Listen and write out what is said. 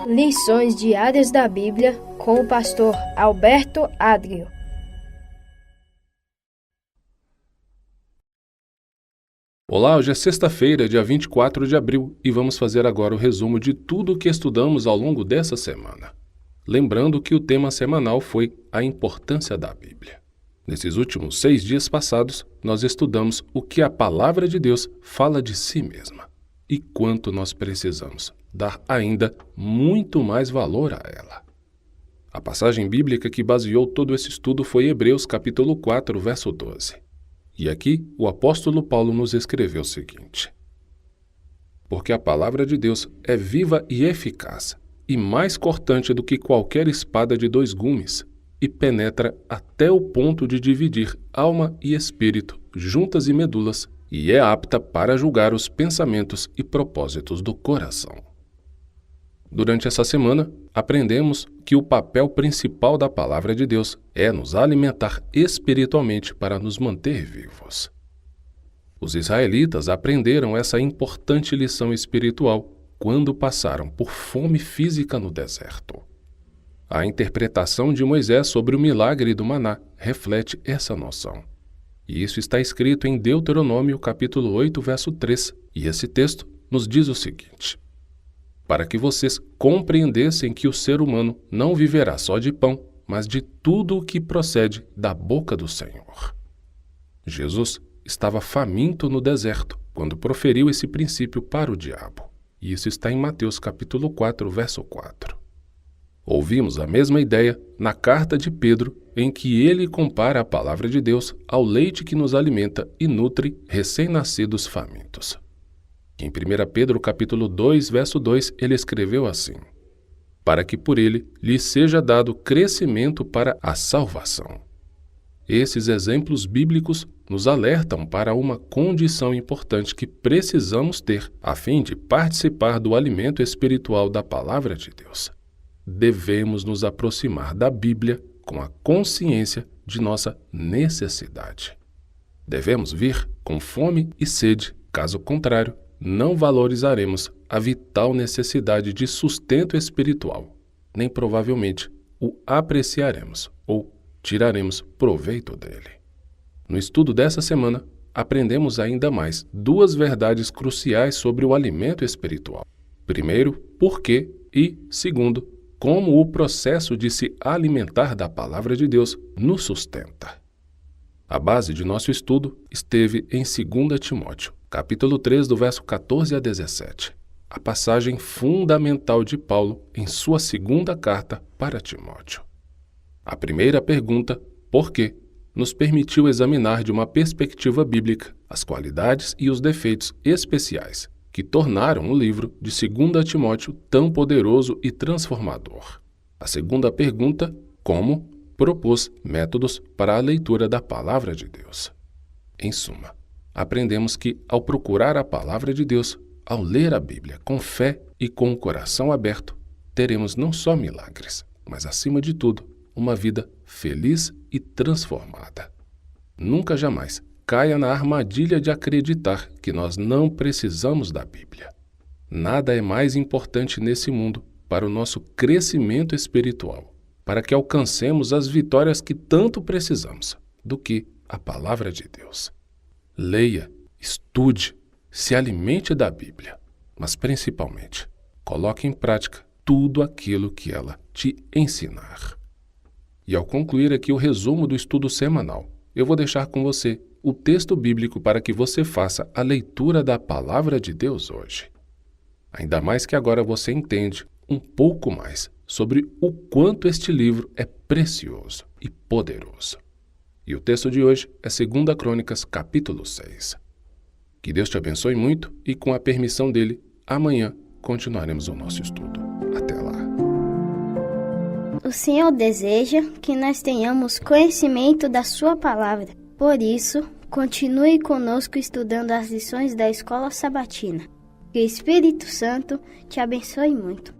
Lições diárias da Bíblia com o pastor Alberto Adrio. Olá, hoje é sexta-feira, dia 24 de abril, e vamos fazer agora o resumo de tudo o que estudamos ao longo dessa semana. Lembrando que o tema semanal foi a importância da Bíblia. Nesses últimos 6 dias passados, nós estudamos o que a Palavra de Deus fala de si mesma e quanto nós precisamos dar ainda muito mais valor a ela. A passagem bíblica que baseou todo esse estudo foi Hebreus capítulo 4, verso 12. E aqui o apóstolo Paulo nos escreveu o seguinte: porque a palavra de Deus é viva e eficaz, e mais cortante do que qualquer espada de 2 gumes, e penetra até o ponto de dividir alma e espírito, juntas e medulas, e é apta para julgar os pensamentos e propósitos do coração. Durante essa semana, aprendemos que o papel principal da palavra de Deus é nos alimentar espiritualmente para nos manter vivos. Os israelitas aprenderam essa importante lição espiritual quando passaram por fome física no deserto. A interpretação de Moisés sobre o milagre do maná reflete essa noção. E isso está escrito em Deuteronômio capítulo 8, verso 3, e esse texto nos diz o seguinte: para que vocês compreendessem que o ser humano não viverá só de pão, mas de tudo o que procede da boca do Senhor. Jesus estava faminto no deserto quando proferiu esse princípio para o diabo. E isso está em Mateus capítulo 4, verso 4. Ouvimos a mesma ideia na carta de Pedro, em que ele compara a palavra de Deus ao leite que nos alimenta e nutre recém-nascidos famintos. Em 1 Pedro capítulo 2, verso 2, ele escreveu assim: para que por ele lhe seja dado crescimento para a salvação. Esses exemplos bíblicos nos alertam para uma condição importante que precisamos ter a fim de participar do alimento espiritual da palavra de Deus. Devemos nos aproximar da Bíblia com a consciência de nossa necessidade. Devemos vir com fome e sede, caso contrário, não valorizaremos a vital necessidade de sustento espiritual, nem provavelmente o apreciaremos ou tiraremos proveito dele. No estudo dessa semana, aprendemos ainda mais 2 verdades cruciais sobre o alimento espiritual. Primeiro, por quê, e segundo, como o processo de se alimentar da palavra de Deus nos sustenta. A base de nosso estudo esteve em 2 Timóteo, capítulo 3, do verso 14 a 17, a passagem fundamental de Paulo em sua 2ª carta para Timóteo. A primeira pergunta, por quê, nos permitiu examinar de uma perspectiva bíblica as qualidades e os defeitos especiais que tornaram o livro de 2 Timóteo tão poderoso e transformador. A segunda pergunta, como, propôs métodos para a leitura da palavra de Deus. Em suma, aprendemos que, ao procurar a palavra de Deus, ao ler a Bíblia com fé e com o coração aberto, teremos não só milagres, mas, acima de tudo, uma vida feliz e transformada. Nunca jamais caia na armadilha de acreditar que nós não precisamos da Bíblia. Nada é mais importante nesse mundo para o nosso crescimento espiritual, para que alcancemos as vitórias que tanto precisamos, do que a palavra de Deus. Leia, estude, se alimente da Bíblia, mas principalmente, coloque em prática tudo aquilo que ela te ensinar. E ao concluir aqui o resumo do estudo semanal, eu vou deixar com você o texto bíblico para que você faça a leitura da palavra de Deus hoje. Ainda mais que agora você entende um pouco mais sobre o quanto este livro é precioso e poderoso. E o texto de hoje é 2 Crônicas, capítulo 6. Que Deus te abençoe muito e, com a permissão dele, amanhã continuaremos o nosso estudo. Até lá. O Senhor deseja que nós tenhamos conhecimento da sua palavra. Por isso, continue conosco estudando as lições da Escola Sabatina. Que o Espírito Santo te abençoe muito.